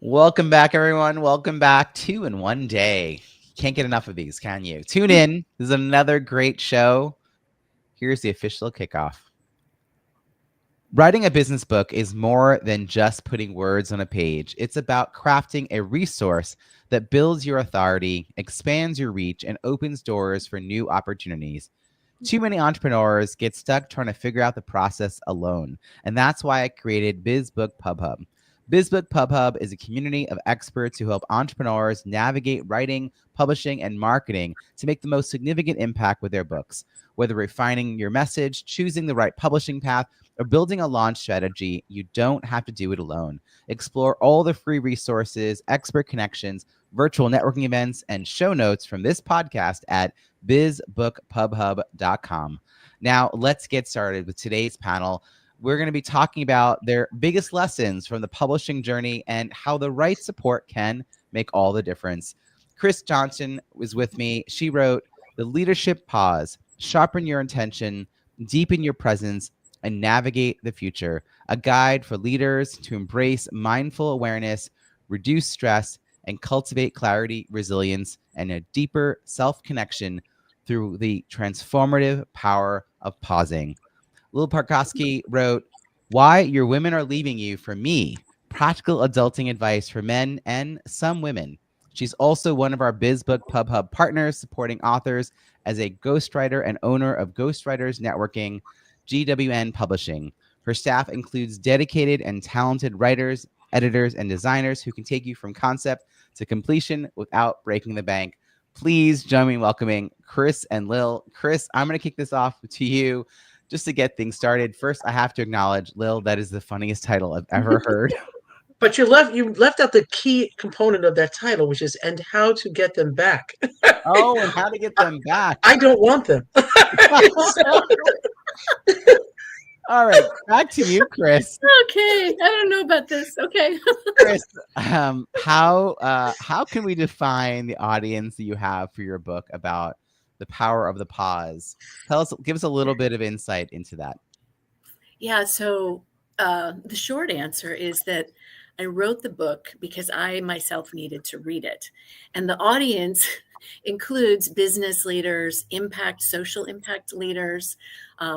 Welcome back, everyone. Welcome back to In One Day. Can't get enough of these, can you? Tune in. This is another great show. Here's the official kickoff. Writing a business book is more than just putting words on a page. It's about crafting a resource that builds your authority, expands your reach, and opens doors for new opportunities. Too many entrepreneurs get stuck trying to figure out the process alone. And that's why I created Biz Book Pub Hub. Biz Book Pub Hub is a community of experts who help entrepreneurs navigate writing, publishing, and marketing to make the most significant impact with their books. Whether refining your message, choosing the right publishing path, or building a launch strategy, you don't have to do it alone. Explore all the free resources, expert connections, virtual networking events, and show notes from this podcast at bizbookpubhub.com. Now, let's get started with today's panel. We're going to be talking about their biggest lessons from the publishing journey and how the right support can make all the difference. Chris Johnson was with me. She wrote The Leadership Pause, Sharpen Your Attention, Deepen Your Presence, and Navigate the Future, a guide for leaders to embrace mindful awareness, reduce stress, and cultivate clarity, resilience, and a deeper self-connection through the transformative power of pausing. Lil Barcaski wrote, Why Your Women Are Leaving You for Me, practical adulting advice for men and some women. She's also one of our Biz Book Pub Hub partners, supporting authors as a ghostwriter and owner of Ghostwriters Networking, GWN Publishing. Her staff includes dedicated and talented writers, editors, and designers who can take you from concept to completion without breaking the bank. Please join me in welcoming Chris and Lil. Chris, I'm going to kick this off to you just to get things started. First, I have to acknowledge, Lil, that is the funniest title I've ever heard. But you left out the key component of that title, which is "and how to get them back." Oh, and how to get them back. I don't want them. All right, back to you, Chris. Okay, I don't know about this. Okay. Chris, how can we define the audience that you have for your book about the power of the pause? Give us a little bit of insight into that. Yeah, so the short answer is that I wrote the book because I myself needed to read it. And the audience includes business leaders, social impact leaders,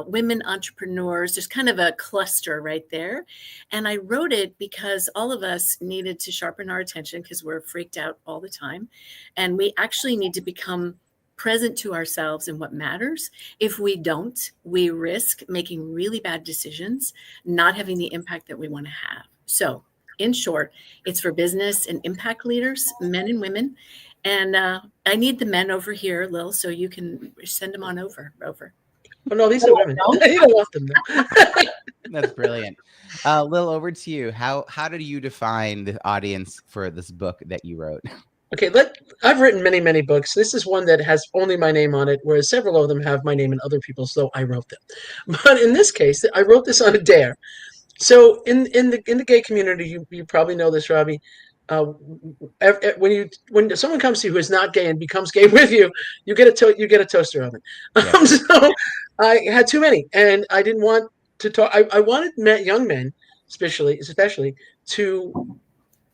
women entrepreneurs. There's kind of a cluster right there. And I wrote it because all of us needed to sharpen our attention because we're freaked out all the time. And we actually need to become present to ourselves and what matters. If we don't, we risk making really bad decisions, not having the impact that we want to have. So in short, it's for business and impact leaders, men and women. And I need the men over here, Lil, so you can send them on over. Oh, no, these are women. You don't want them. That's brilliant. Lil, over to you. How did you define the audience for this book that you wrote? Okay, I've written many, many books. This is one that has only my name on it, whereas several of them have my name and other people's, though I wrote them. But in this case, I wrote this on a dare. So in the gay community, you probably know this, Robbie. When someone comes to you who is not gay and becomes gay with you, you get a toaster oven. Yeah. So I had too many, and I didn't want to talk. I wanted young men, especially, to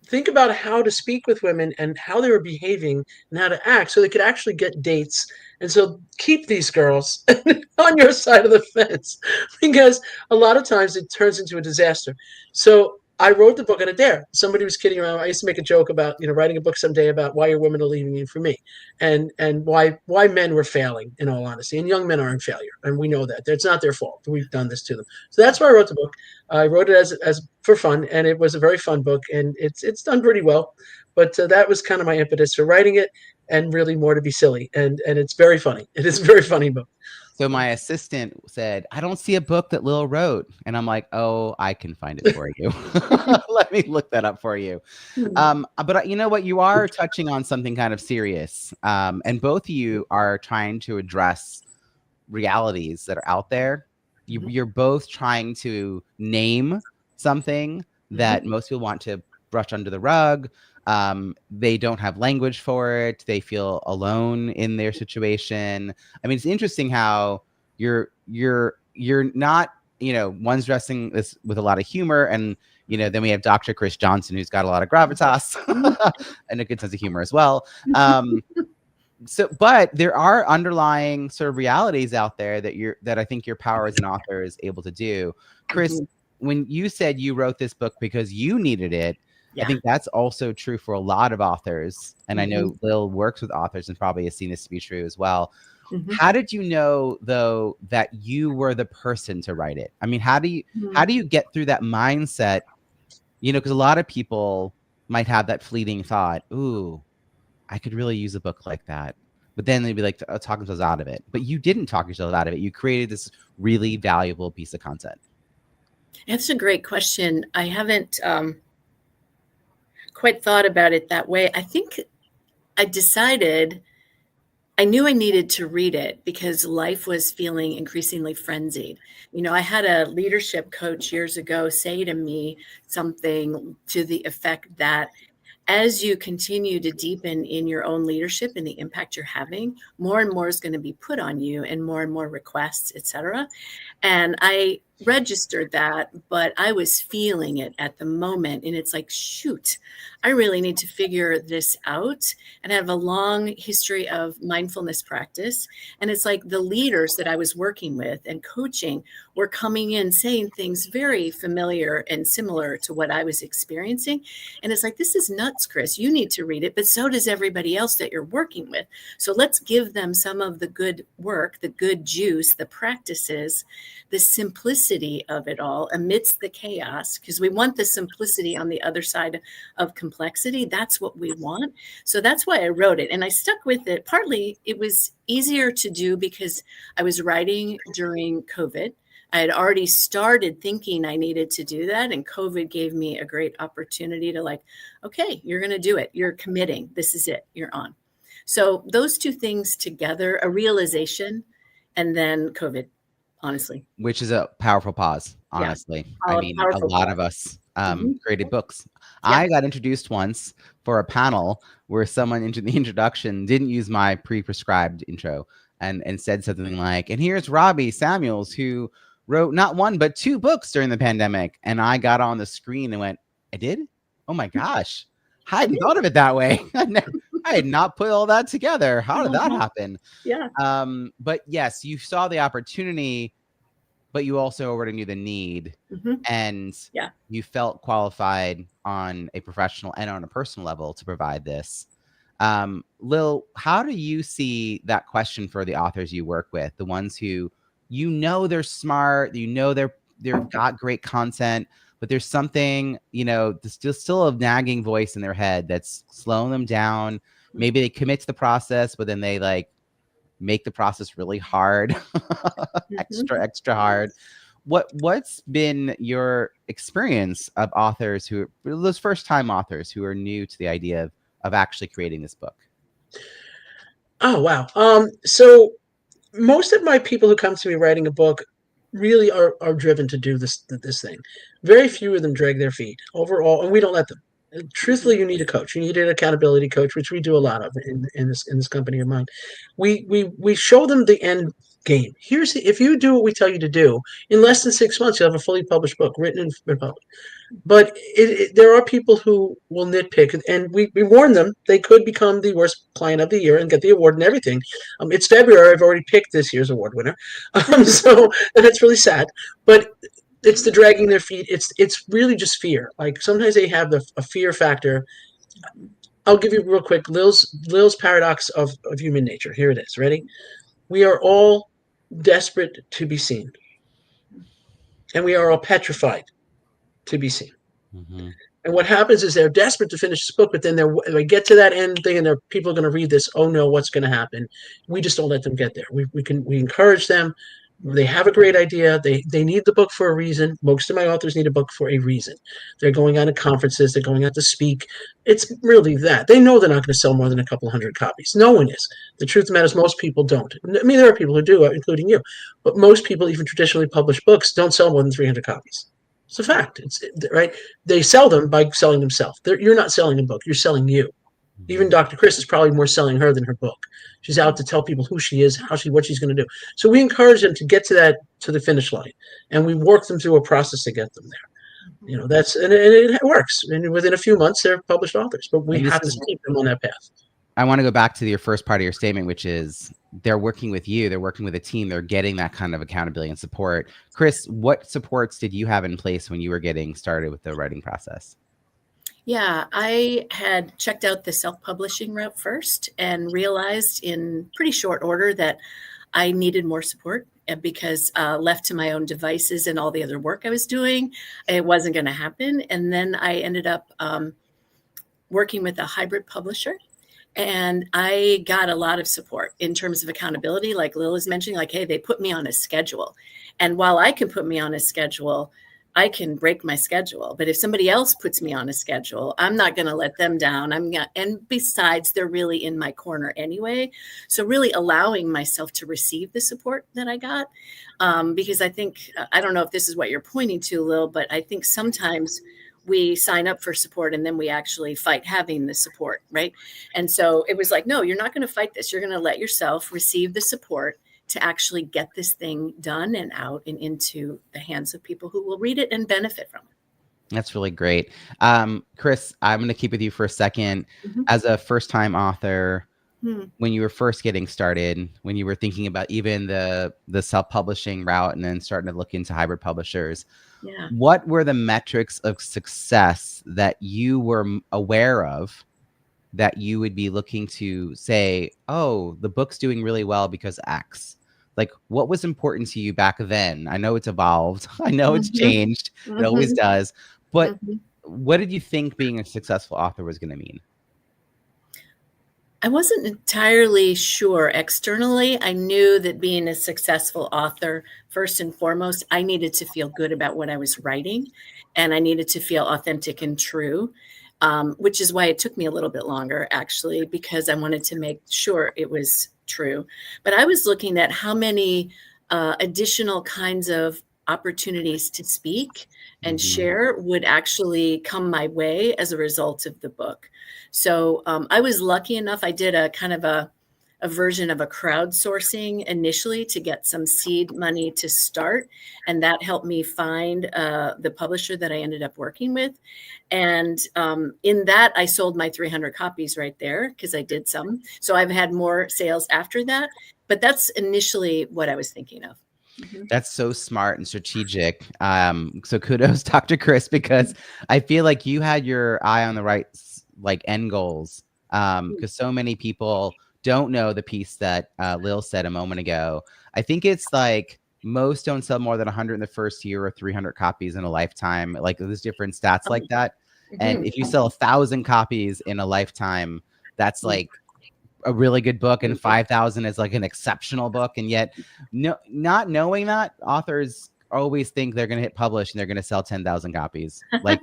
think about how to speak with women and how they were behaving and how to act so they could actually get dates. And so keep these girls on your side of the fence, because a lot of times it turns into a disaster. So I wrote the book on a dare. Somebody was kidding around. I used to make a joke about, writing a book someday about why your women are leaving you for me, and why men were failing, in all honesty. And young men are in failure, and we know that. It's not their fault. We've done this to them. So that's why I wrote the book. I wrote it as for fun, and it was a very fun book, and it's done pretty well. But that was kind of my impetus for writing it, and really more to be silly. And it's very funny. It is a very funny book. So my assistant said, I don't see a book that Lil wrote. And I'm like, oh, I can find it for you. Let me look that up for you. But you know what? You are touching on something kind of serious. And both of you are trying to address realities that are out there. You're both trying to name something that most people want to brush under the rug. They don't have language for it. They feel alone in their situation. I mean, it's interesting how you're not, one's dressing this with a lot of humor and, Then we have Dr. Chris Johnson, who's got a lot of gravitas and a good sense of humor as well. But there are underlying sort of realities out there that I think your power as an author is able to do. Chris, when you said you wrote this book because you needed it, I think that's also true for a lot of authors. And I know Lil works with authors and probably has seen this to be true as well. How did you know, though, that you were the person to write it? I mean, how do you get through that mindset? Because a lot of people might have that fleeting thought, ooh, I could really use a book like that. But then they'd be like, talk themselves out of it. But you didn't talk yourself out of it. You created this really valuable piece of content. That's a great question. I haven't quite thought about it that way. I think I decided I knew I needed to read it because life was feeling increasingly frenzied. I had a leadership coach years ago say to me something to the effect that as you continue to deepen in your own leadership and the impact you're having, more and more is going to be put on you and more requests, et cetera. And I registered that, but I was feeling it at the moment. And it's like, shoot, I really need to figure this out. And I have a long history of mindfulness practice. And it's like the leaders that I was working with and coaching were coming in saying things very familiar and similar to what I was experiencing. And it's like, this is nuts, Chris. You need to read it, but so does everybody else that you're working with. So let's give them some of the good work, the good juice, the practices, the simplicity of it all amidst the chaos, because we want the simplicity on the other side of complexity. That's what we want. So that's why I wrote it. And I stuck with it. Partly it was easier to do because I was writing during COVID. I had already started thinking I needed to do that. And COVID gave me a great opportunity to okay, you're going to do it. You're committing. This is it. You're on. So those two things together, a realization and then COVID. Honestly, which is a powerful pause. Honestly, I mean, a lot of us created books. I got introduced once for a panel where someone into the introduction didn't use my pre-prescribed intro and said something like, "And here's Robbie Samuels, who wrote not one but 2 books during the pandemic." And I got on the screen and went, "I did? Oh my gosh! I hadn't thought of it that way. I had not put all that together. How did that happen?" Yeah. But yes, you saw the opportunity, but you also already knew the need, and you felt qualified on a professional and on a personal level to provide this. Lil, how do you see that question for the authors you work with, the ones who they're smart, they've got great content, but there's something, there's still a nagging voice in their head that's slowing them down. Maybe they commit to the process, but then they make the process really hard, extra hard. What's been your experience of authors those first-time authors who are new to the idea of actually creating this book? Oh, wow. So most of my people who come to me writing a book really are driven to do this thing. Very few of them drag their feet overall, and we don't let them. Truthfully, you need a coach. You need an accountability coach, which we do a lot of in this company of mine. We show them the end game. If you do what we tell you to do, in less than 6 months, you'll have a fully published book written and published. But there are people who will nitpick, and we warn them they could become the worst client of the year and get the award and everything. It's February. I've already picked this year's award winner, and it's really sad. But it's the dragging their feet. It's really just fear. Sometimes they have a fear factor. I'll give you real quick Lil's paradox of human nature. Here it is. Ready? We are all desperate to be seen, and we are all petrified to be seen. And what happens is they're desperate to finish this book, but then they get to that end thing, and people are going to read this. Oh no, what's going to happen? We just don't let them get there. We encourage them. They have a great idea. They need the book for a reason. Most of my authors need a book for a reason. They're going out to conferences. They're going out to speak. It's really that. They know they're not going to sell more than a couple hundred copies. No one is. The truth of the matter is most people don't. I mean, there are people who do, including you. But most people, even traditionally published books, don't sell more than 300 copies. It's a fact. It's right. They sell them by selling themselves. You're not selling a book. You're selling you. Even Dr. Chris is probably more selling her than her book. She's out to tell people who she is, what she's going to do. So we encourage them to get to the finish line, and we work them through a process to get them there. That's and it works. And within a few months, they're published authors. But we have to keep them on that path. I want to go back to your first part of your statement, which is they're working with you, they're working with a team, they're getting that kind of accountability and support. Chris, what supports did you have in place when you were getting started with the writing process? Yeah, I had checked out the self-publishing route first and realized in pretty short order that I needed more support because left to my own devices and all the other work I was doing, it wasn't going to happen. And then I ended up working with a hybrid publisher. And I got a lot of support in terms of accountability, like Lil is mentioning, like, hey, they put me on a schedule. And while I can put me on a schedule, I can break my schedule. But if somebody else puts me on a schedule, I'm not going to let them down. And besides, they're really in my corner anyway. So really allowing myself to receive the support that I got, because I think, I don't know if this is what you're pointing to, Lil, but I think sometimes we sign up for support and then we actually fight having the support, right? And so it was like, no, you're not going to fight this. You're going to let yourself receive the support to actually get this thing done and out and into the hands of people who will read it and benefit from it. That's really great. Chris, I'm going to keep with you for a second. As a first-time author, when you were first getting started, when you were thinking about even the self-publishing route and then starting to look into hybrid publishers, what were the metrics of success that you were aware of that you would be looking to say, oh, the book's doing really well because X? Like, what was important to you back then? I know it's evolved. I know it's changed. It always does. But what did you think being a successful author was going to mean? I wasn't entirely sure. Externally, I knew that being a successful author, first and foremost, I needed to feel good about what I was writing, and I needed to feel authentic and true, which is why it took me a little bit longer, actually, because I wanted to make sure it was true. But I was looking at how many additional kinds of opportunities to speak and share would actually come my way as a result of the book. So I was lucky enough. I did a kind of a version of a crowdsourcing initially to get some seed money to start. And that helped me find the publisher that I ended up working with. And in that, I sold my 300 copies right there because I did some. So I've had more sales after that. But that's initially what I was thinking of. That's so smart and strategic. So kudos, Dr. Chris, because I feel like you had your eye on the right end goals, because so many people don't know the piece that Lil said a moment ago. I think it's like most don't sell more than 100 in the first year or 300 copies in a lifetime. Like there's different stats like that. And if you sell 1,000 copies in a lifetime, that's like a really good book, and 5,000 is like an exceptional book. And yet not knowing that, authors always think they're going to hit publish and they're going to sell 10,000 copies. Like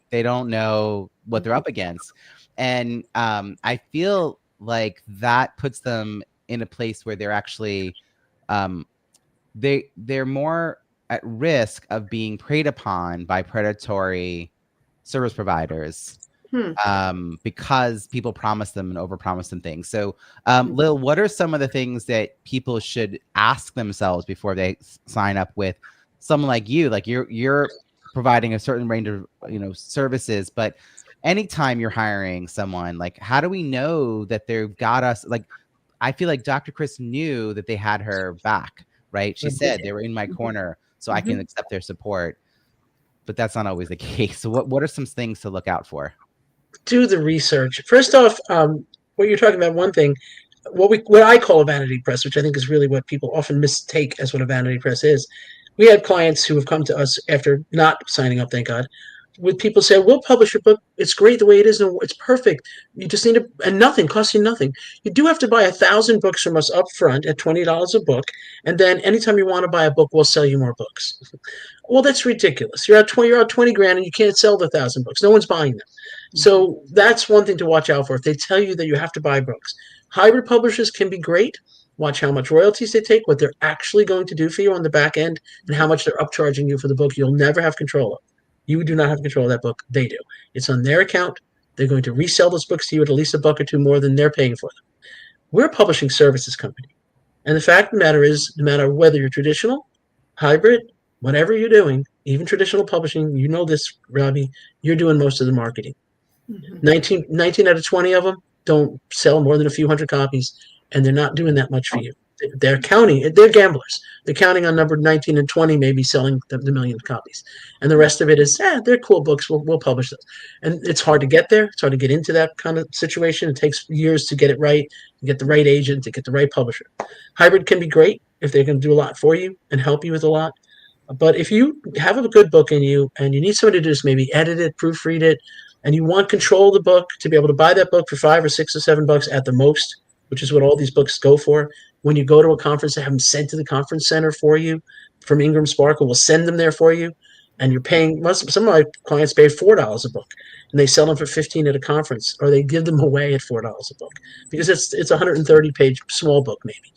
they don't know what they're up against. And I feel like that puts them in a place where they're actually they're more at risk of being preyed upon by predatory service providers because people promise them and overpromise them things. So Lil, what are some of the things that people should ask themselves before they sign up with someone like you? Like you're providing a certain range of services, but anytime you're hiring someone, like how do we know that they've got us? Like I feel like Dr. Chris knew that they had her back, right? She said they were in my corner, so I can accept their support. But that's not always the case. So what are some things to look out for? Do the research. First off, what you're talking about, one thing, what I call a vanity press, which I think is really what people often mistake as what a vanity press is. We had clients who have come to us after not signing up, thank God, with people say, we'll publish your book. It's great the way it is. And it's perfect. You just need and nothing costs you nothing. You do have to buy 1,000 books from us up front at $20 a book. And then anytime you want to buy a book, we'll sell you more books. Well, that's ridiculous. You're out 20 grand and you can't sell the 1,000 books. No one's buying them. So that's one thing to watch out for. If they tell you that you have to buy books, hybrid publishers can be great. Watch how much royalties they take, what they're actually going to do for you on the back end, and how much they're upcharging you for the book. You'll never have control of. You do not have control of that book. They do. It's on their account. They're going to resell those books to you at least $1 or $2 more than they're paying for them. We're a publishing services company. And the fact of the matter is, no matter whether you're traditional, hybrid, whatever you're doing, even traditional publishing, you know this, Robbie, you're doing most of the marketing. 19 out of 20 of them don't sell more than a few hundred copies, and they're not doing that much for you. They're gamblers. They're counting on number 19 and 20 maybe selling the million copies. And the rest of it is, they're cool books. We'll publish those. And it's hard to get there. It's hard to get into that kind of situation. It takes years to get it right, to get the right agent, to get the right publisher. Hybrid can be great if they can do a lot for you and help you with a lot. But if you have a good book in you and you need somebody to just maybe edit it, proofread it, and you want control of the book to be able to buy that book for $5 or $6 or $7 at the most, which is what all these books go for. When you go to a conference, they have them sent to the conference center for you from Ingram Sparkle. We'll send them there for you. And you're paying, some of my clients pay $4 a book, and they sell them for $15 at a conference, or they give them away at $4 a book because it's a 130-page small book maybe.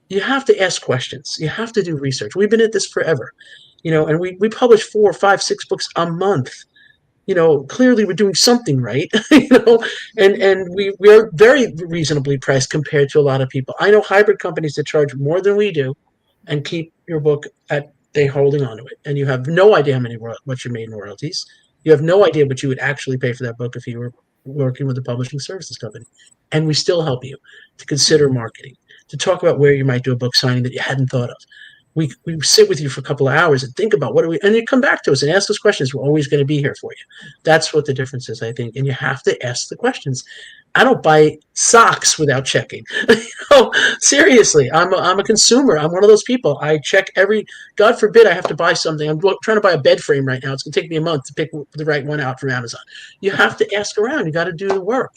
You have to ask questions. You have to do research. We've been at this forever, and we publish 4, 5, 6 books a month. Clearly we're doing something right, and we are very reasonably priced compared to a lot of people. I know hybrid companies that charge more than we do and keep your book they holding on to it. And you have no idea what you made in royalties. You have no idea what you would actually pay for that book if you were working with a publishing services company. And we still help you to consider marketing, to talk about where you might do a book signing that you hadn't thought of. We sit with you for a couple of hours and think about and you come back to us and ask us questions. We're always going to be here for you. That's what the difference is, I think. And you have to ask the questions. I don't buy socks without checking. Seriously, I'm a consumer. I'm one of those people. I check God forbid I have to buy something. I'm trying to buy a bed frame right now. It's going to take me a month to pick the right one out from Amazon. You have to ask around. You got to do the work.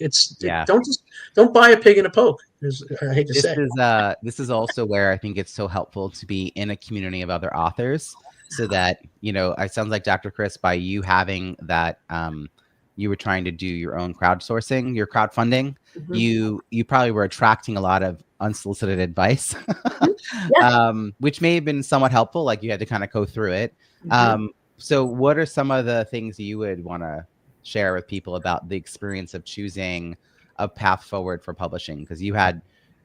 Don't buy a pig in a poke. I hate to say. This is also where I think it's so helpful to be in a community of other authors, so that it sounds like Dr. Chris, by you having that, you were trying to do your own crowdsourcing, your crowdfunding. You probably were attracting a lot of unsolicited advice, which may have been somewhat helpful. Like you had to kind of go through it. So what are some of the things you would want to share with people about the experience of choosing a path forward for publishing? Because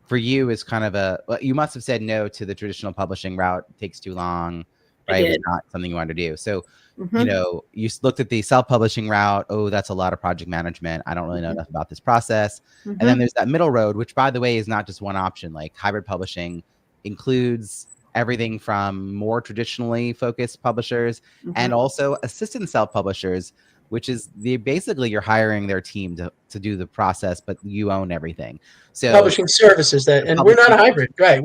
for you is kind of you must have said no to the traditional publishing route. It takes too long, right? It's not something you wanted to do. So, you looked at the self-publishing route. Oh, that's a lot of project management. I don't really know enough about this process. And then there's that middle road, which by the way, is not just one option. Like hybrid publishing includes everything from more traditionally focused publishers and also assistant self-publishers, which is basically you're hiring their team to do the process, but you own everything. So publishing services and we're not a hybrid, right?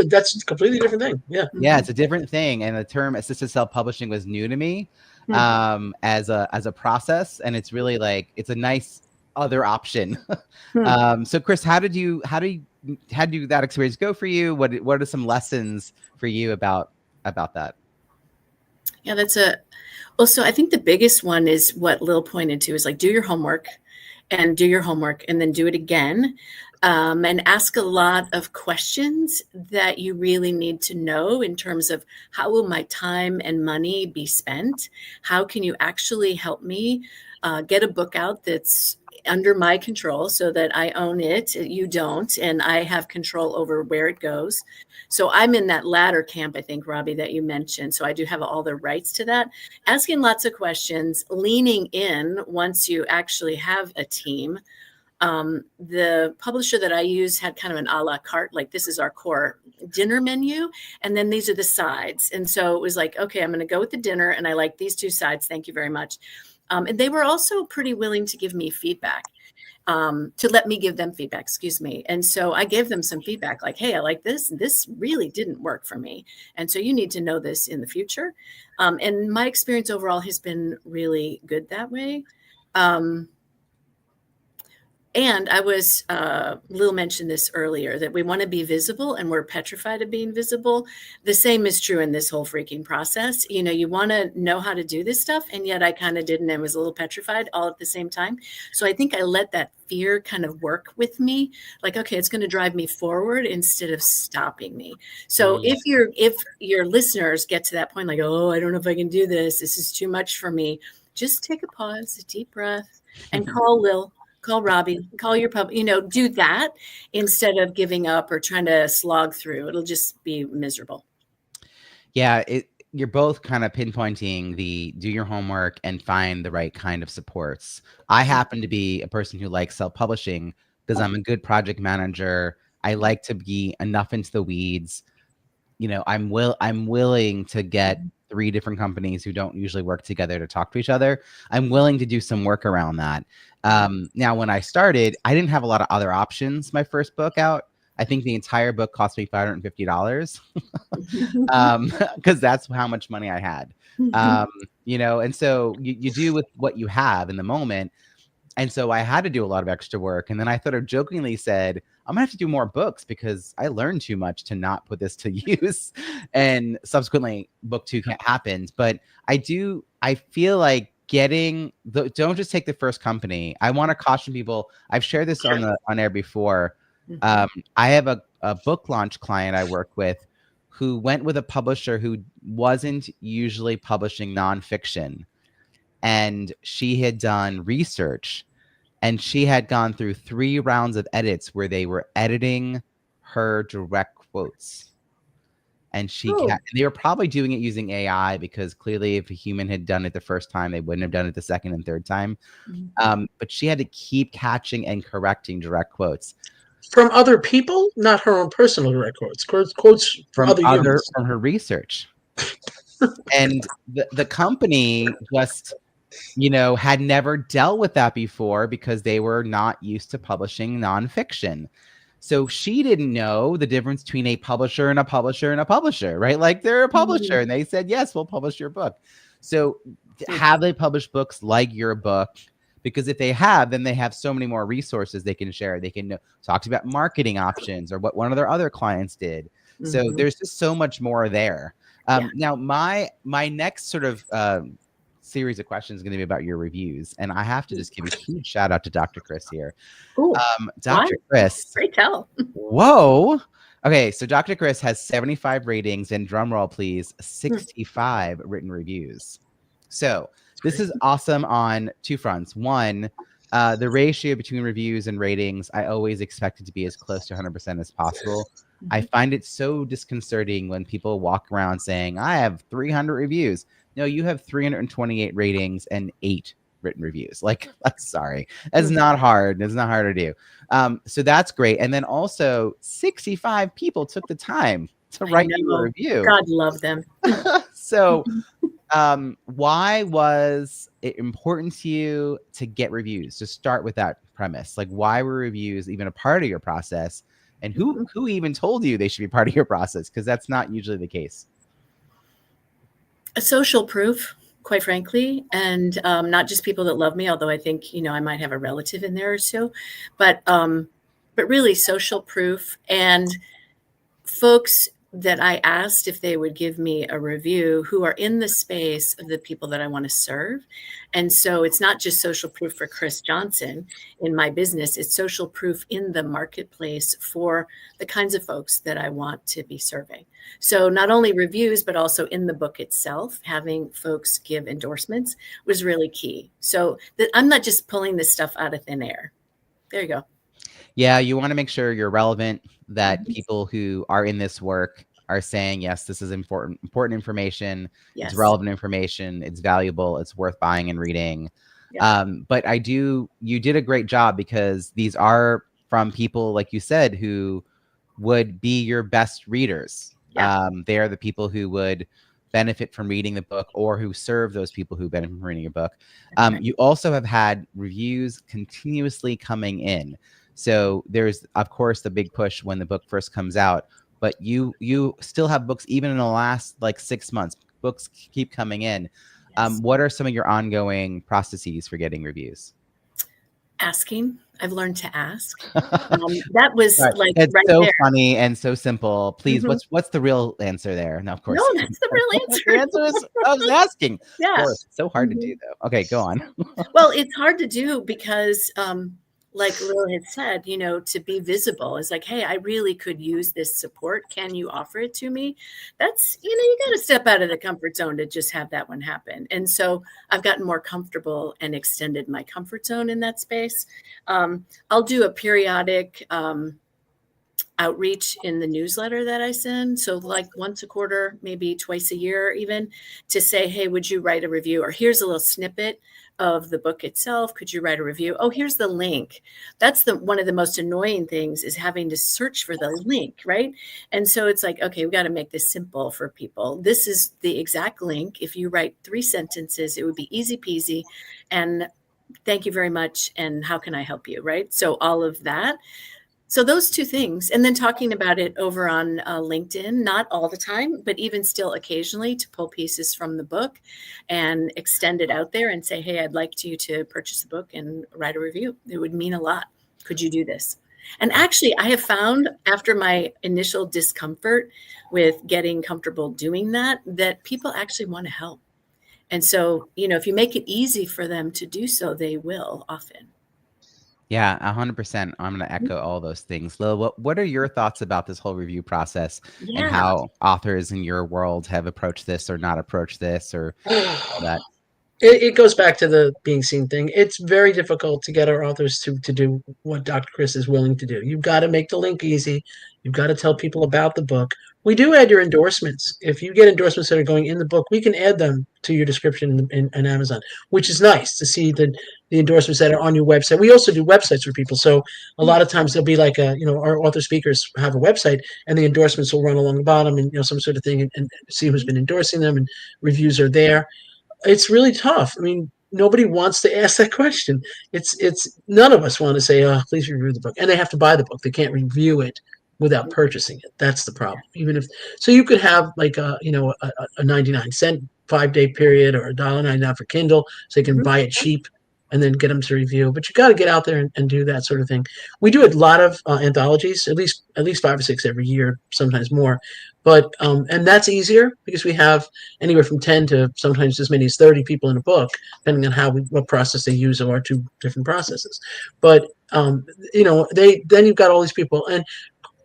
That's a completely different thing. Yeah, it's a different thing. And the term assisted self-publishing was new to me as a process, and it's really like it's a nice other option. So Chris, how did that experience go for you? What are some lessons for you about that? Yeah, so I think the biggest one is what Lil pointed to, is like do your homework and then do it again. And ask a lot of questions that you really need to know in terms of how will my time and money be spent? How can you actually help me get a book out that's under my control so that I own it, you don't, and I have control over where it goes. So I'm in that latter camp, I think, Robbie, that you mentioned. So I do have all the rights to that. Asking lots of questions, leaning in once you actually have a team. The publisher that I use had kind of an a la carte, like this is our core dinner menu, and then these are the sides. And so it was like, okay, I'm going to go with the dinner, and I like these 2 sides. Thank you very much. And they were also pretty willing to give me feedback, to let me give them feedback, excuse me. And so I gave them some feedback like, hey, I like this. This really didn't work for me. And so you need to know this in the future. And my experience overall has been really good that way. And I was, Lil mentioned this earlier, that we want to be visible and we're petrified of being visible. The same is true in this whole freaking process. You want to know how to do this stuff. And yet I kind of didn't and was a little petrified all at the same time. So I think I let that fear kind of work with me. Like, okay, it's going to drive me forward instead of stopping me. So if your listeners get to that point, like, oh, I don't know if I can do this. This is too much for me. Just take a pause, a deep breath, and call Lil. Call Robbie, call your pub, do that instead of giving up or trying to slog through. It'll just be miserable. Yeah. you're both kind of pinpointing the do your homework and find the right kind of supports. I happen to be a person who likes self-publishing because I'm a good project manager. I like to be enough into the weeds. You know, I'm willing to get 3 different companies who don't usually work together to talk to each other. I'm willing to do some work around that. Now, when I started, I didn't have a lot of other options. My first book out, I think the entire book cost me $550 because that's how much money I had. You know, and so you do with what you have in the moment. And so I had to do a lot of extra work. And then I sort of jokingly said, I'm gonna have to do more books because I learned too much to not put this to use. And subsequently book 2 happened. But I feel like don't just take the first company. I want to caution people. I've shared this on air before. I have a book launch client I work with who went with a publisher who wasn't usually publishing nonfiction. And she had done research and she had gone through 3 rounds of edits where they were editing her direct quotes. And they were probably doing it using AI because clearly if a human had done it the first time, they wouldn't have done it the second and third time. But she had to keep catching and correcting direct quotes. From other people, not her own personal direct quotes. Quotes from other humans. From her research. And the company just, you know, had never dealt with that before because they were not used to publishing nonfiction. So she didn't know the difference between a publisher and a publisher and a publisher, right? Like they're a publisher and they said, yes, we'll publish your book. So have they published books like your book? Because if they have, then they have so many more resources they can share. They can talk about marketing options or what one of their other clients did. So there's just so much more there. Now, my next sort of series of questions is going to be about your reviews. And I have to just give a huge shout out to Dr. Chris here. Dr. Chris. Great tell. Whoa. Okay, so Dr. Chris has 75 ratings and drum roll, please, 65 written reviews. So this is awesome on 2 fronts. One, the ratio between reviews and ratings, I always expect it to be as close to 100% as possible. I find it so disconcerting when people walk around saying, I have 300 reviews. No, you have 328 ratings and 8 written reviews. Like, sorry, that's not hard. It's not hard to do. So that's great. And then also 65 people took the time to write you a review. God love them. So why was it important to you to get reviews? To start with that premise, like why were reviews even a part of your process? And who even told you they should be part of your process? Because that's not usually the case. A social proof, quite frankly, and not just people that love me, although I think, you know, I might have a relative in there or so, but really social proof and folks that I asked if they would give me a review who are in the space of the people that I want to serve. And so it's not just social proof for Chris Johnson in my business, it's social proof in the marketplace for the kinds of folks that I want to be serving. So not only reviews, but also in the book itself, having folks give endorsements was really key. So that I'm not just pulling this stuff out of thin air. There you go. Yeah, you want to make sure you're relevant, that people who are in this work are saying, yes, this is important information. Yes. It's relevant information. It's valuable. It's worth buying and reading. Yeah. But you did a great job because these are from people, like you said, who would be your best readers. Yeah. They are the people who would benefit from reading the book or who serve those people who benefit from reading a book. You also have had reviews continuously coming in. So there's, of course, the big push when the book first comes out, but you still have books even in the last like 6 months. Books keep coming in. Yes. What are some of your ongoing processes for getting reviews? Asking. I've learned to ask. That was it's right so there. funny and so simple. Please, what's the real answer there? No, of course. No, that's the real answer. The answer is I was asking. Yeah. Of course, it's so hard to do though. Okay, go on. Well, it's hard to do because like Lil had said, you know, to be visible is like, hey, I really could use this support. Can you offer it to me? That's, you know, you got to step out of the comfort zone to just have that one happen. And so I've gotten more comfortable and extended my comfort zone in that space. I'll do a periodic outreach in the newsletter that I send. So like once a quarter, maybe twice a year, even, to say, hey, would you write a review? Or here's a little snippet of the book itself. Could you write a review? Oh, here's the link. That's one of the most annoying things, is having to search for the link, right? And so it's like, okay, we got to make this simple for people. This is the exact link. If you write 3 sentences, it would be easy peasy. And thank you very much. And how can I help you? Right. So all of that. So those 2 things, and then talking about it over on LinkedIn, not all the time, but even still occasionally, to pull pieces from the book and extend it out there and say, hey, I'd like you to purchase the book and write a review. It would mean a lot. Could you do this? And actually, I have found, after my initial discomfort with getting comfortable doing that, that people actually want to help. And so, if you make it easy for them to do so, they will often. Yeah, 100%. I'm going to echo all those things. Lil, what are your thoughts about this whole review process and how authors in your world have approached this or not approached this or all that? It goes back to the being seen thing. It's very difficult to get our authors to do what Dr. Chris is willing to do. You've got to make the link easy. You've got to tell people about the book. We do add your endorsements. If you get endorsements that are going in the book, we can add them to your description in Amazon, which is nice to see the endorsements that are on your website. We also do websites for people. So a lot of times there'll be like our author speakers have a website and the endorsements will run along the bottom and, some sort of thing and see who's been endorsing them, and reviews are there. It's really tough. I mean, nobody wants to ask that question. It's none of us want to say, "Oh, please review the book," and they have to buy the book. They can't review it without purchasing it. That's the problem. Even if so, you could have like a 99-cent 5-day period or $1.99 for Kindle, so they can buy it cheap and then get them to review. But you got to get out there and do that sort of thing. We do a lot of anthologies, at least 5 or 6 every year, sometimes more. But and that's easier because we have anywhere from 10 to sometimes as many as 30 people in a book, depending on what process they use of our 2 different processes. But then you've got all these people. And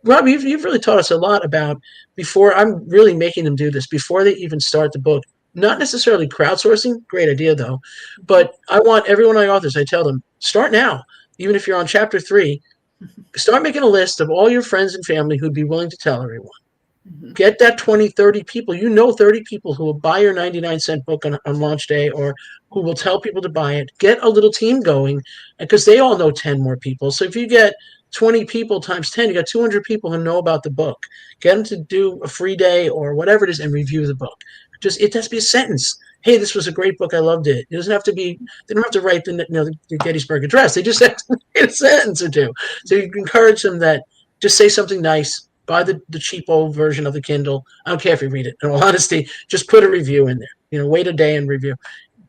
Rob, you've really taught us a lot about, before I'm really making them do this before they even start the book. Not necessarily crowdsourcing, great idea though, but I want every one of my authors, I tell them, start now. Even if you're on chapter 3, start making a list of all your friends and family who'd be willing to tell everyone. Get that 20, 30 people, 30 people who will buy your 99-cent book on launch day, or who will tell people to buy it. Get a little team going, because they all know 10 more people. So if you get 20 people times 10, you got 200 people who know about the book. Get them to do a free day or whatever it is and review the book. It has to be a sentence. Hey, this was a great book. I loved it. It doesn't have to be, they don't have to write the Gettysburg Address. They just have to write a sentence or 2. So you encourage them that just say something nice. Buy the cheap old version of the Kindle. I don't care if you read it. In all honesty, just put a review in there. Wait a day and review.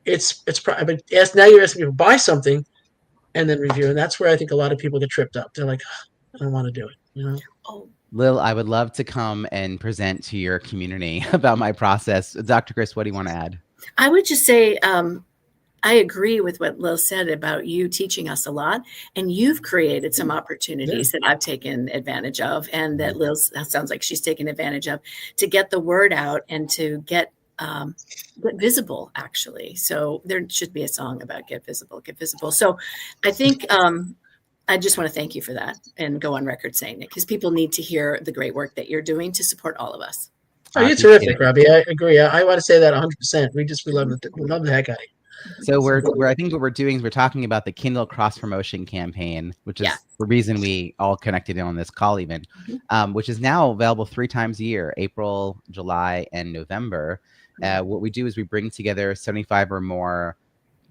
But now you're asking people to buy something and then review, and that's where I think a lot of people get tripped up. They're like, I don't want to do it. Oh, Lil, I would love to come and present to your community about my process. Dr. Chris, what do you want to add? I would just say, I agree with what Lil said about you teaching us a lot, and you've created some opportunities that I've taken advantage of, and that Lil sounds like she's taken advantage of, to get the word out and to get visible, actually. So there should be a song about get visible. So I think I just want to thank you for that and go on record saying it, because people need to hear the great work that you're doing to support all of us. Oh, you're terrific, Robbie. I agree. I want to say that 100%. We love the heck out of you. So I think what we're doing is we're talking about the Kindle cross promotion campaign, which is the reason we all connected in on this call, even, which is now available 3 times a year: April, July, and November. What we do is we bring together 75 or more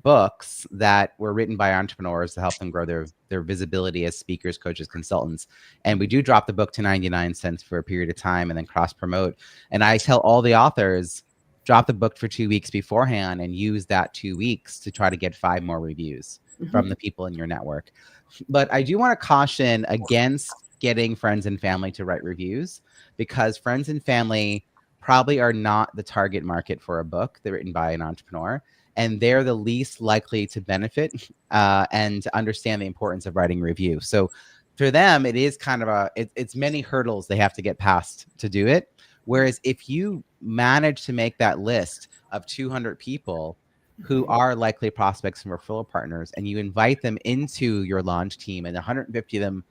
books that were written by entrepreneurs to help them grow their visibility as speakers, coaches, consultants. And we do drop the book to 99 cents for a period of time and then cross promote. And I tell all the authors, drop the book for 2 weeks beforehand and use that 2 weeks to try to get 5 more reviews from the people in your network. But I do want to caution against getting friends and family to write reviews, because friends and family probably are not the target market for a book that's written by an entrepreneur. And they're the least likely to benefit and to understand the importance of writing review. So for them, it is kind of it's many hurdles they have to get past to do it. Whereas if you manage to make that list of 200 people who are likely prospects and referral partners, and you invite them into your launch team, and 150 of them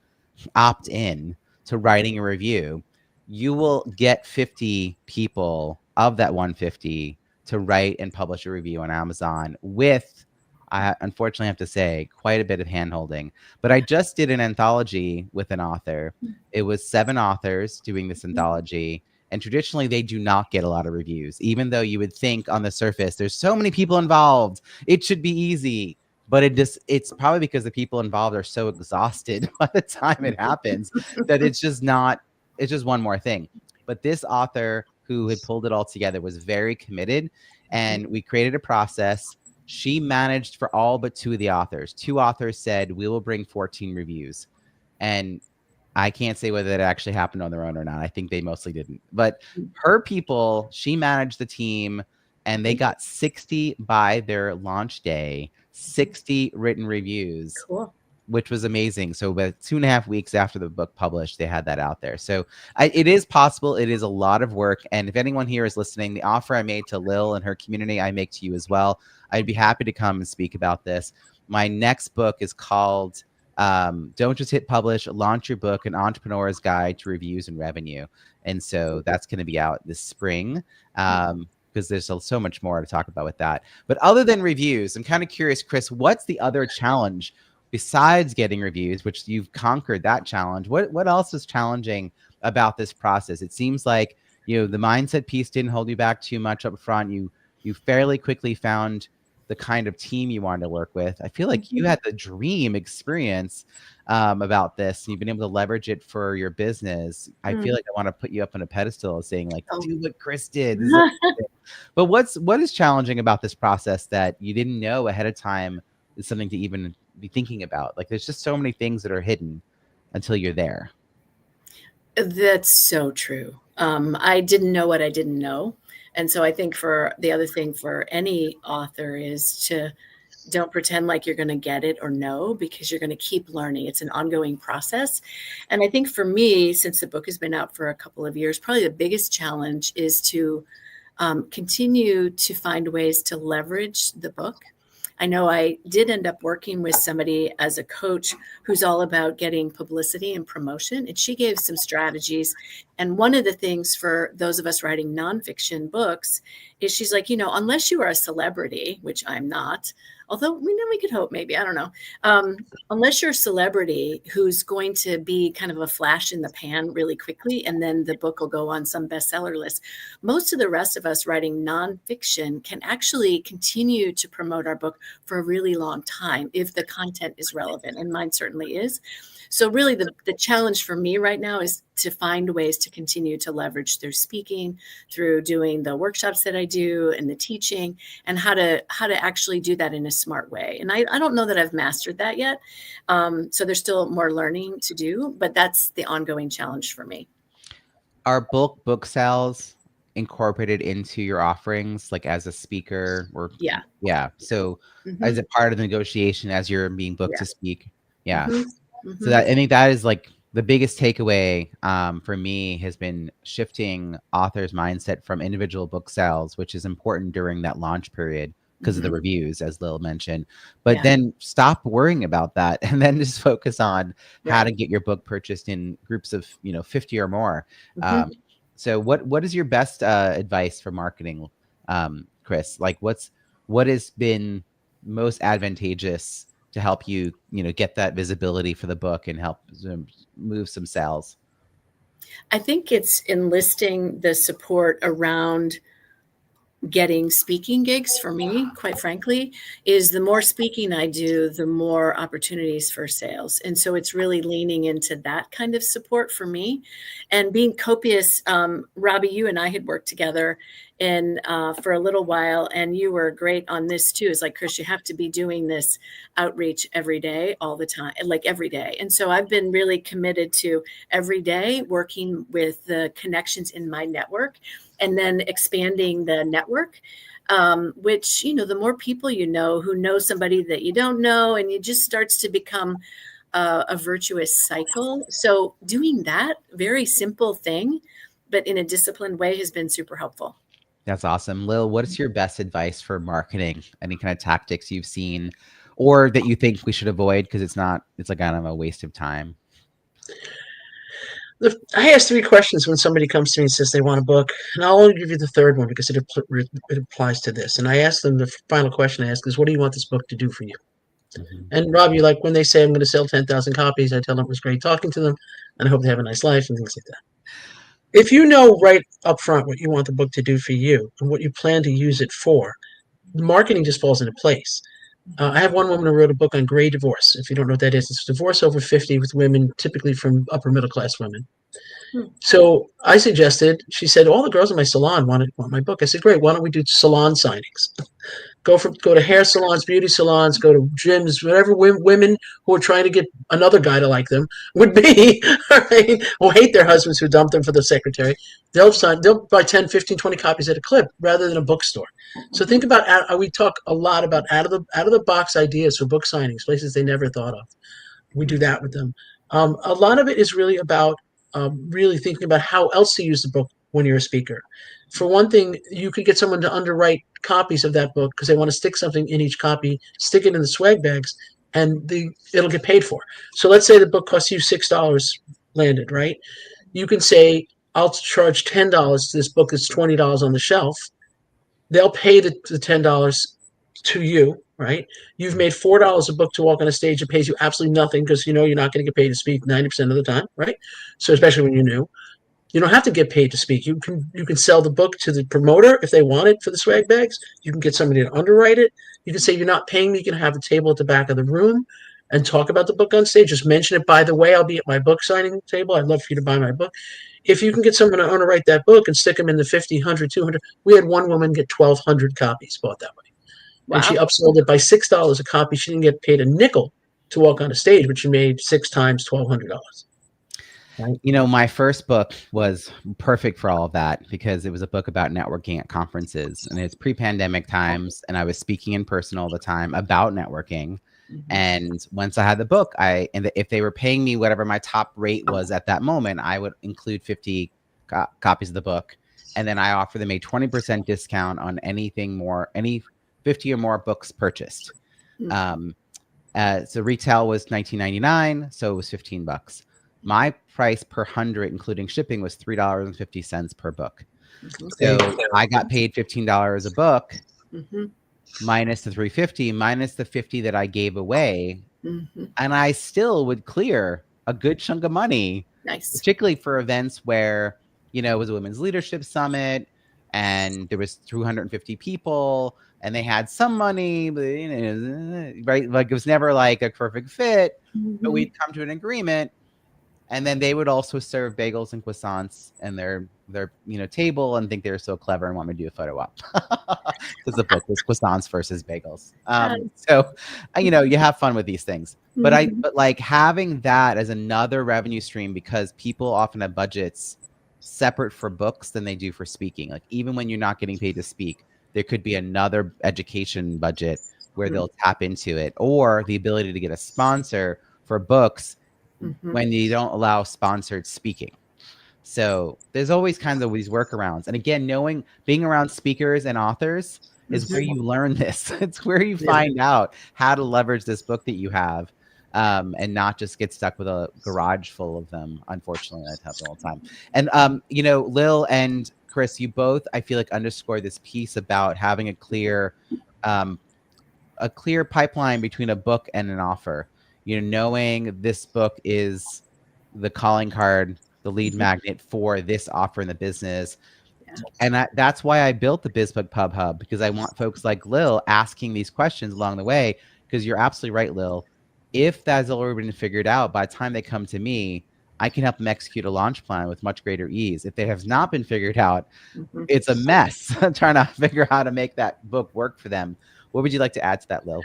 opt in, to writing a review, you will get 50 people of that 150 to write and publish a review on Amazon with, I unfortunately have to say, quite a bit of handholding. But I just did an anthology with an author. It was 7 authors doing this anthology. And traditionally, they do not get a lot of reviews, even though you would think on the surface, there's so many people involved, it should be easy. But it's probably because the people involved are so exhausted by the time it happens that it's just one more thing. But this author who had pulled it all together was very committed, and we created a process. She managed for all but 2 of the authors. 2 authors said, we will bring 14 reviews. And I can't say whether that actually happened on their own or not. I think they mostly didn't. But her people, she managed the team, and they got 60 by their launch day, 60 written reviews. Cool. Which was amazing. So about 2.5 weeks after the book published, they had that out there. So it is possible. It is a lot of work. And if anyone here is listening, the offer I made to Lil and her community, I make to you as well. I'd be happy to come and speak about this. My next book is called Don't Just Hit Publish, Launch Your Book, An Entrepreneur's Guide to Reviews and Revenue. And so that's going to be out this spring. Because there's so much more to talk about with that. But other than reviews, I'm kind of curious, Chris, what's the other challenge besides getting reviews, which you've conquered that challenge? What else is challenging about this process? It seems like, the mindset piece didn't hold you back too much up front. You fairly quickly found the kind of team you wanted to work with. I feel like you had the dream experience about this. You've been able to leverage it for your business. I feel like I want to put you up on a pedestal saying like, do what Chris did. But what is challenging about this process that you didn't know ahead of time is something to even be thinking about? Like, there's just so many things that are hidden until you're there. That's so true. I didn't know what I didn't know. And so I think for the other thing for any author is to don't pretend like you're going to get it or know, because you're going to keep learning. It's an ongoing process. And I think for me, since the book has been out for a couple of years, probably the biggest challenge is to continue to find ways to leverage the book. I know I did end up working with somebody as a coach who's all about getting publicity and promotion, and she gave some strategies. And one of the things for those of us writing nonfiction books is she's like, unless you are a celebrity, which I'm not, although we could hope maybe, I don't know. Unless you're a celebrity who's going to be kind of a flash in the pan really quickly, and then the book will go on some bestseller list. Most of the rest of us writing nonfiction can actually continue to promote our book for a really long time if the content is relevant, and mine certainly is. So really the challenge for me right now is to find ways to continue to leverage through speaking, through doing the workshops that I do and the teaching, and how to actually do that in a smart way. And I don't know that I've mastered that yet. So there's still more learning to do, but that's the ongoing challenge for me. Are book sales incorporated into your offerings, like as a speaker or? Yeah. So as a part of the negotiation, as you're being booked to speak. Yeah. So I think that is like the biggest takeaway for me has been shifting authors' mindset from individual book sales, which is important during that launch period because of the reviews, as Lil mentioned. But then stop worrying about that and then just focus on how to get your book purchased in groups of 50 or more. So what is your best advice for marketing, Chris? Like what has been most advantageous to help you, get that visibility for the book and help move some sales? I think it's enlisting the support around getting speaking gigs. For me, quite frankly, is the more speaking I do, the more opportunities for sales. And so it's really leaning into that kind of support for me and being copious. Robbie, you and I had worked together for a little while, and you were great on this too. It's like, Chris, you have to be doing this outreach every day, all the time, like every day. And so I've been really committed to every day working with the connections in my network and then expanding the network, which, the more people who know somebody that you don't know, and it just starts to become a virtuous cycle. So doing that very simple thing, but in a disciplined way, has been super helpful. That's awesome. Lil, what is your best advice for marketing? Any kind of tactics you've seen or that you think we should avoid because it's like kind of a waste of time? I ask 3 questions when somebody comes to me and says they want a book, and I'll only give you the third one because it applies to this. And I ask them, the final question I ask is, what do you want this book to do for you? Mhm. And Rob, you like when they say I'm going to sell 10,000 copies, I tell them it was great talking to them, and I hope they have a nice life and things like that. If you know right up front what you want the book to do for you and what you plan to use it for, the marketing just falls into place. I have one woman who wrote a book on gray divorce. If you don't know what that is, it's divorce over 50 with women, typically from upper middle class women. So I suggested, she said, all the girls in my salon want my book. I said, great, why don't we do salon signings? Go to hair salons, beauty salons, go to gyms, whatever women who are trying to get another guy to like them would be, right, who hate their husbands who dumped them for the secretary. They'll buy 10, 15, 20 copies at a clip rather than a bookstore. So think about, we talk a lot about out of the box ideas for book signings, places they never thought of. We do that with them. A lot of it is really about really thinking about how else to use the book when you're a speaker. For one thing, you could get someone to underwrite copies of that book because they want to stick something in each copy, stick it in the swag bags, and it'll get paid for. So let's say the book costs you $6 landed, right? You can say, I'll charge $10. This book is $20 on the shelf. They'll pay the $10 to you, right? You've made $4 a book to walk on a stage. It pays you absolutely nothing because you know you're not going to get paid to speak 90% of the time, right? So especially when you're new. You don't have to get paid to speak. You can sell the book to the promoter if they want it for the swag bags. You can get somebody to underwrite it. You can say you're not paying me. You can have a table at the back of the room and talk about the book on stage. Just mention it. By the way, I'll be at my book signing table. I'd love for you to buy my book. If you can get someone to underwrite that book and stick them in the 50, 100, 200, we had one woman get 1,200 copies bought that way. Wow. And she upsold it by $6 a copy. She didn't get paid a nickel to walk on a stage, but she made 6 times $1,200. Right. You know, my first book was perfect for all of that because it was a book about networking at conferences, and it's pre-pandemic times, and I was speaking in person all the time about networking. Mm-hmm. And once I had the book, if they were paying me whatever my top rate was at that moment, I would include 50 copies of the book, and then I offer them a 20% discount on any 50 or more books purchased. Mm-hmm. So retail was $19.99, so it was $15. My price per 100, including shipping, was $3.50 per book. Okay. So I got paid $15 a book, mm-hmm. minus the $3.50, minus the $50 that I gave away, mm-hmm. and I still would clear a good chunk of money. Nice, particularly for events where it was a women's leadership summit, and there was 250 people, and they had some money, but right, like it was never like a perfect fit, mm-hmm. but we'd come to an agreement. And then they would also serve bagels and croissants and their table and think they're so clever and want me to do a photo op because the book was croissants versus bagels. So, you have fun with these things. Mm-hmm. But like having that as another revenue stream, because people often have budgets separate for books than they do for speaking. Like even when you're not getting paid to speak, there could be another education budget where mm-hmm. they'll tap into it, or the ability to get a sponsor for books. Mm-hmm. When you don't allow sponsored speaking. So there's always kind of these workarounds. And again, being around speakers and authors is mm-hmm. where you learn this. It's where you find out how to leverage this book that you have, and not just get stuck with a garage full of them. Unfortunately, that happens all the time. And, Lil and Chris, you both, I feel like, underscore this piece about having a clear pipeline between a book and an offer. Knowing this book is the calling card, the lead magnet for this offer in the business. Yeah. And that's why I built the Biz Book Pub Hub, because I want folks like Lil asking these questions along the way, because you're absolutely right, Lil. If that's already been figured out, by the time they come to me, I can help them execute a launch plan with much greater ease. If they have not been figured out, mm-hmm. it's a mess trying to figure out how to make that book work for them. What would you like to add to that, Lil?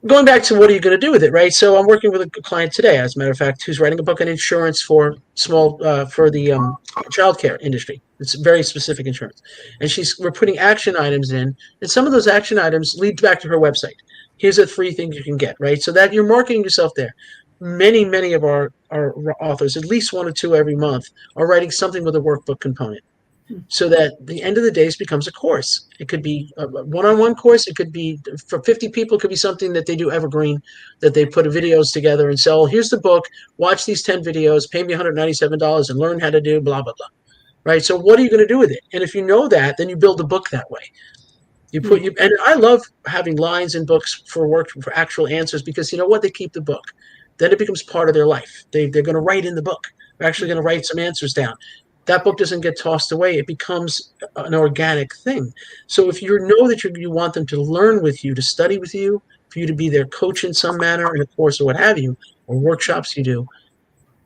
Going back to what are you going to do with it, right? So I'm working with a client today, as a matter of fact, who's writing a book on insurance for the childcare industry. It's very specific insurance, and we're putting action items in, and some of those action items lead back to her website. Here's a free thing you can get, right? So that you're marketing yourself there. Many of our authors, at least 1 or 2 every month, are writing something with a workbook component. so that the end of the days becomes a course. It could be a one-on-one course. It could be for 50 people. It could be something that they do evergreen, that they put videos together and sell. Here's the book. Watch these 10 videos. Pay me $197 and learn how to do blah, blah, blah. Right. So what are you going to do with it? And if you know that, then you build a book that way. And I love having lines in books for actual answers, because you know what? They keep the book. Then it becomes part of their life. They're going to write in the book. They're actually going to write some answers down. That book doesn't get tossed away. It becomes an organic thing. So if you know that you want them to learn with you, to study with you, for you to be their coach in some manner, in a course or what have you, or workshops you do,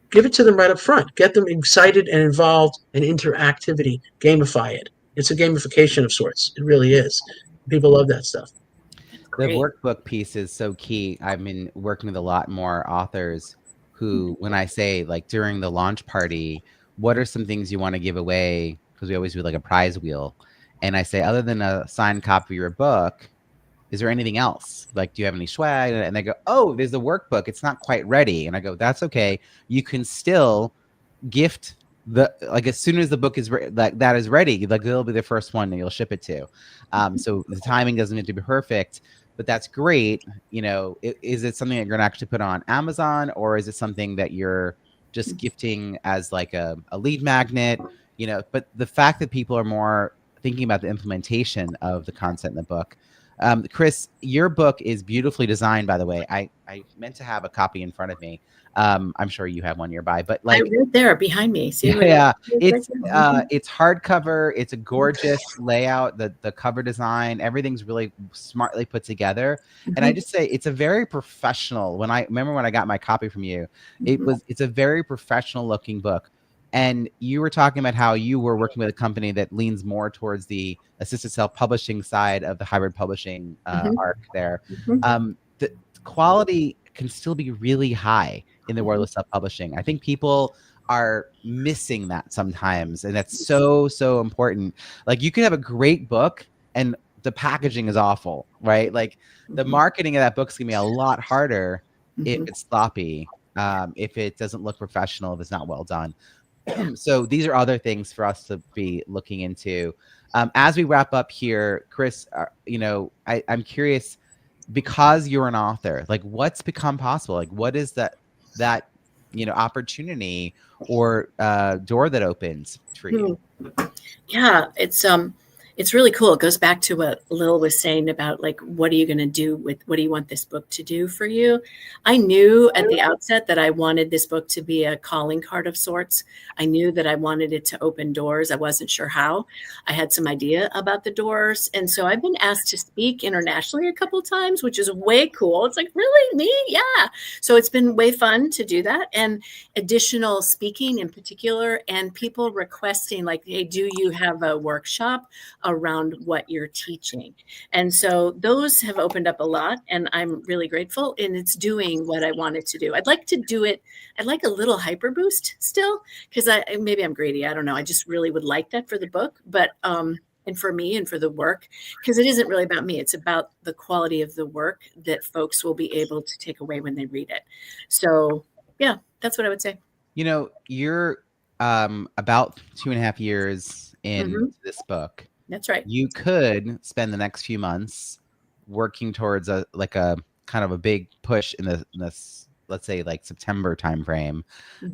give it to them right up front. Get them excited and involved in interactivity. Gamify it. It's a gamification of sorts. It really is. People love that stuff. The workbook piece is so key. I've been working with a lot more authors who, when I say like during the launch party, what are some things you want to give away? Because we always do like a prize wheel. And I say, other than a signed copy of your book, is there anything else? Like, do you have any swag? And they go, oh, there's the workbook. It's not quite ready. And I go, that's okay. You can still gift as soon as the book is that is ready, like it'll be the first one that you'll ship it to. So the timing doesn't need to be perfect, but that's great. You know, is it something that you're going to actually put on Amazon, or is it something that you're just gifting as like a lead magnet? You know, but the fact that people are more thinking about the implementation of the content in the book. Chris, your book is beautifully designed, by the way. I meant to have a copy in front of me. I'm sure you have one nearby, but like right there behind me. See, it's hardcover. It's a gorgeous layout. The cover design, everything's really smartly put together. And I just say it's a very professional. When I got my copy from you, it's a very professional looking book. And you were talking about how you were working with a company that leans more towards the assisted self-publishing side of the hybrid publishing arc there. The quality can still be really high in the world of self-publishing. I think people are missing that sometimes, and that's so important. Like, you can have a great book and the packaging is awful, right? Like, the marketing of that book's gonna be a lot harder if it's sloppy, if it doesn't look professional, if it's not well done. So these are other things for us to be looking into. As we wrap up here, Chris, I'm curious, because you're an author, like, what's become possible? Like, what is that opportunity or door that opens for you? Yeah, it's really cool. It goes back to what Lil was saying about, like, what are you going to do with, what do you want this book to do for you? I knew at the outset that I wanted this book to be a calling card of sorts. I knew that I wanted it to open doors. I wasn't sure how. I had some idea about the doors. And so I've been asked to speak internationally a couple of times, which is way cool. It's like, really, me? Yeah. So it's been way fun to do that. And additional speaking in particular, and people requesting, like, hey, do you have a workshop around what you're teaching? And so those have opened up a lot, and I'm really grateful, and it's doing what I wanted to do. I'd like to do it. I'd like a little hyper boost still, because maybe I'm greedy. I don't know. I just really would like that for the book, but and for me and for the work, because it isn't really about me. It's about the quality of the work that folks will be able to take away when they read it. So yeah, that's what I would say. You know, you're about 2.5 years into this book. That's right. You could spend the next few months working towards a kind of a big push in this, let's say, like September timeframe.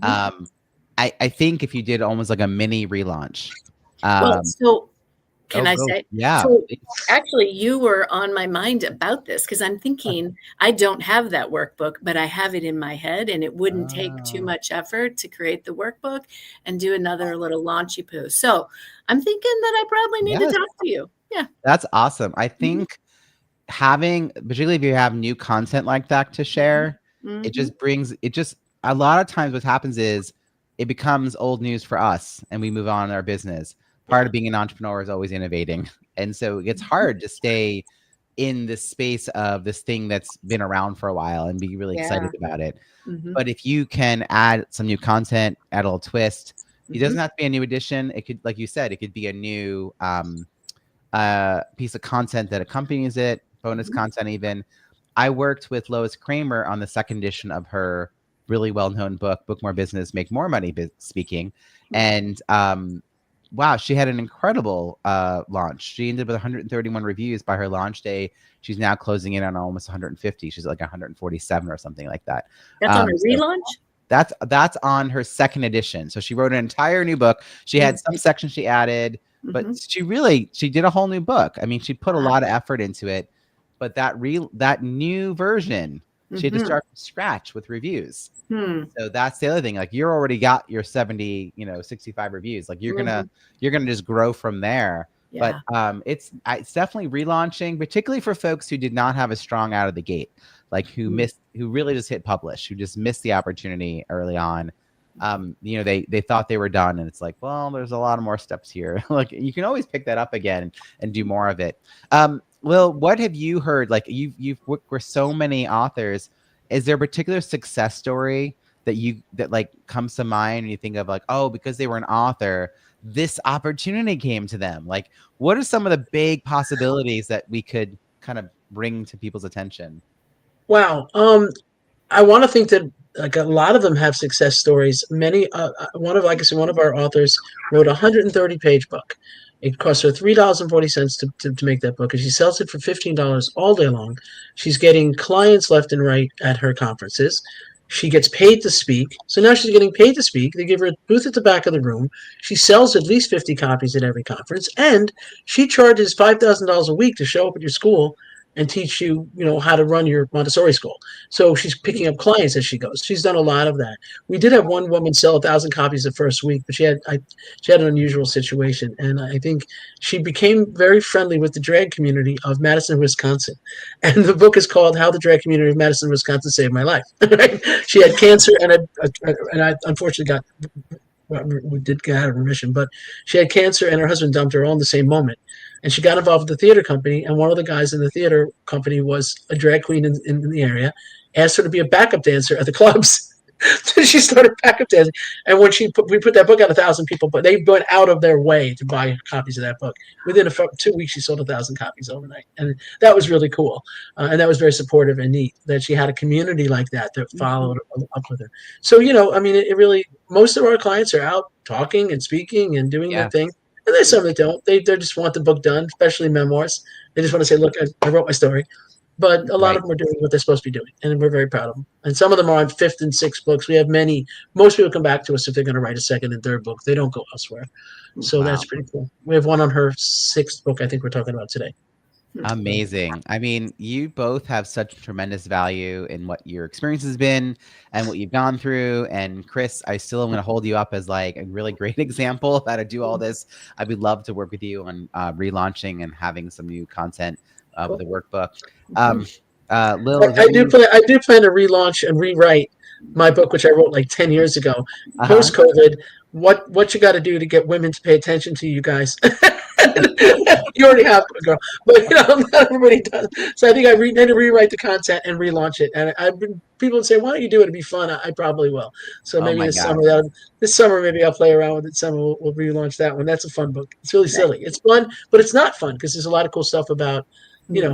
I think if you did almost like a mini relaunch. Can I say? Yeah. So actually, you were on my mind about this, because I'm thinking I don't have that workbook, but I have it in my head, and it wouldn't take too much effort to create the workbook and do another little launchy poo. So I'm thinking that I probably need to talk to you. Yeah. That's awesome. I think having, particularly if you have new content like that to share, it just a lot of times what happens is it becomes old news for us and we move on in our business. Part of being an entrepreneur is always innovating. And so it's hard to stay in this space of this thing that's been around for a while and be really excited about it. But if you can add some new content, add a little twist, it doesn't have to be a new edition. It could, like you said, it could be a new piece of content that accompanies it, bonus content even. I worked with Lois Kramer on the second edition of her really well-known book, Book More Business, Make More Money Speaking. And wow, she had an incredible launch. She ended with 131 reviews by her launch day. She's now closing in on almost 150. She's like 147 or something like that. That's on a relaunch? That's on her second edition. So she wrote an entire new book. She had some sections she added, but she did a whole new book. I mean, she put a lot of effort into it, but that new version, she had to start from scratch with reviews. So that's the other thing. Like, you're already got your 70, 65 reviews. Like, you're gonna just grow from there. Yeah. But it's definitely relaunching, particularly for folks who did not have a strong out of the gate, like who really just hit publish, who just missed the opportunity early on. They thought they were done, and it's like, well, there's a lot of more steps here. Like, you can always pick that up again and do more of it. Lil, what have you heard? Like, you've worked with so many authors. Is there a particular success story that like comes to mind and you think of, like, oh, because they were an author, this opportunity came to them? Like, what are some of the big possibilities that we could kind of bring to people's attention? Wow. I want to think that, like, a lot of them have success stories. Many, one of our authors wrote a 130-page book. It cost her $3.40 to make that book, and she sells it for $15 all day long. She's getting clients left and right at her conferences. She gets paid to speak. So now she's getting paid to speak. They give her a booth at the back of the room. She sells at least 50 copies at every conference, and she charges $5,000 a week to show up at your school and teach you, how to run your Montessori school. So she's picking up clients as she goes. She's done a lot of that. We did have one woman sell 1,000 copies the first week, but she had an unusual situation, and I think she became very friendly with the drag community of Madison, Wisconsin. And the book is called "How the Drag Community of Madison, Wisconsin Saved My Life." She had cancer, and I unfortunately we did get out of remission, but she had cancer, and her husband dumped her all in the same moment. And she got involved with the theater company, and one of the guys in the theater company was a drag queen in the area, asked her to be a backup dancer at the clubs. So she started backup dancing. And when we put that book out, 1,000 people, but they went out of their way to buy copies of that book. Within 2 weeks, she sold 1,000 copies overnight. And that was really cool. And that was very supportive and neat that she had a community like that followed up with her. So, I mean, it really, most of our clients are out talking and speaking and doing their thing. And there's some that don't. They just want the book done, especially memoirs. They just want to say, look, I wrote my story. But a lot of them are doing what they're supposed to be doing, and we're very proud of them. And some of them are on 5th and 6th books. We have many. Most people come back to us if they're going to write a 2nd and 3rd book. They don't go elsewhere. So that's pretty cool. We have one on her 6th book, I think we're talking about today. Amazing. I mean, you both have such tremendous value in what your experience has been and what you've gone through. And Chris, I still am going to hold you up as like a really great example of how to do all this. I would love to work with you on relaunching and having some new content with the workbook. Lil, I do plan to relaunch and rewrite my book, which I wrote like 10 years ago. Post-COVID, what you got to do to get women to pay attention to you guys? You already have a girl, but not everybody does. So I think I need to rewrite the content and relaunch it. And people would say, "Why don't you do it? It'd be fun." I probably will. So maybe this summer, maybe I'll play around with it. Summer we'll relaunch that one. That's a fun book. It's really silly. It's fun, but it's not fun because there's a lot of cool stuff about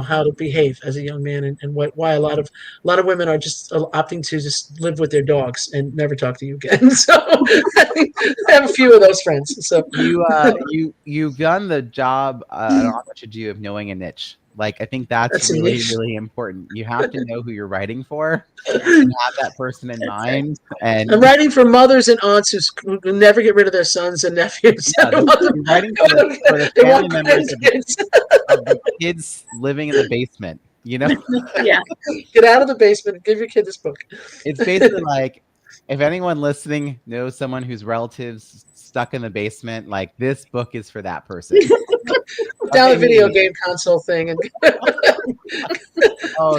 how to behave as a young man, and why a lot of women are just opting to just live with their dogs and never talk to you again. So I have a few of those friends. So you've done the job. I don't know how much you do of knowing a niche. Like, I think that's really, really important. You have to know who you're writing for and have that person in mind. And I'm writing for mothers and aunts who never get rid of their sons and nephews. Yeah, you're writing for the family members of the kids living in the basement, Yeah. Get out of the basement and give your kid this book. It's basically like, if anyone listening knows someone whose relatives stuck in the basement, like, this book is for that person. Down the video game console thing and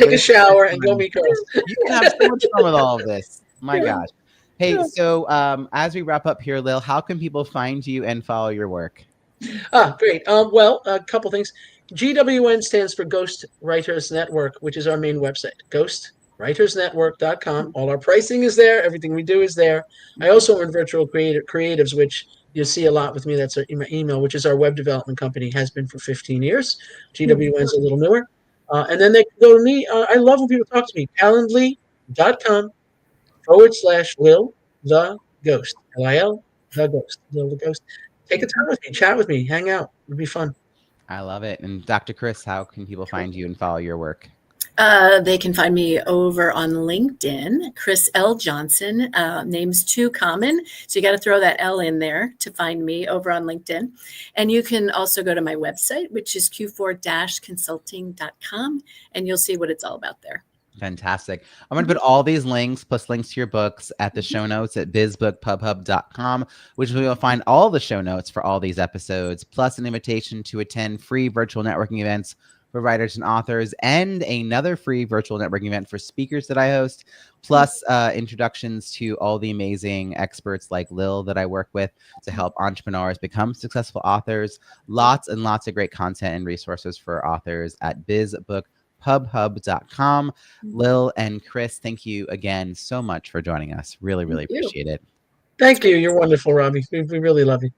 take a shower and go meet girls. You can have so much fun with all of this. My gosh. Hey, so as we wrap up here, Lil, how can people find you and follow your work? Great. Well, a couple things. GWN stands for Ghost Writers Network, which is our main website, ghostwritersnetwork.com. All our pricing is there. Everything we do is there. I also run Virtual Creatives, which you'll see a lot with me. That's my email, which is our web development company, has been for 15 years. GWN's a little newer. And then they can go to me. I love when people talk to me. Calendly.com/Lil the Ghost. LIL the Ghost. Lil the Ghost. Take the time with me, chat with me, hang out. It'd be fun. I love it. And Dr. Chris, how can people find you and follow your work? They can find me over on LinkedIn, Chris L. Johnson. Name's too common, so you got to throw that L in there to find me over on LinkedIn. And you can also go to my website, which is q4-consulting.com, and you'll see what it's all about there. Fantastic. I'm going to put all these links plus links to your books at the show notes at bizbookpubhub.com, which we will find all the show notes for all these episodes, plus an invitation to attend free virtual networking events for writers and authors, and another free virtual networking event for speakers that I host, plus introductions to all the amazing experts like Lil that I work with to help entrepreneurs become successful authors. Lots and lots of great content and resources for authors at bizbookpubhub.com. Lil and Chris, thank you again so much for joining us. Really, really appreciate it. Thank you. You're wonderful, Robbie. We really love you.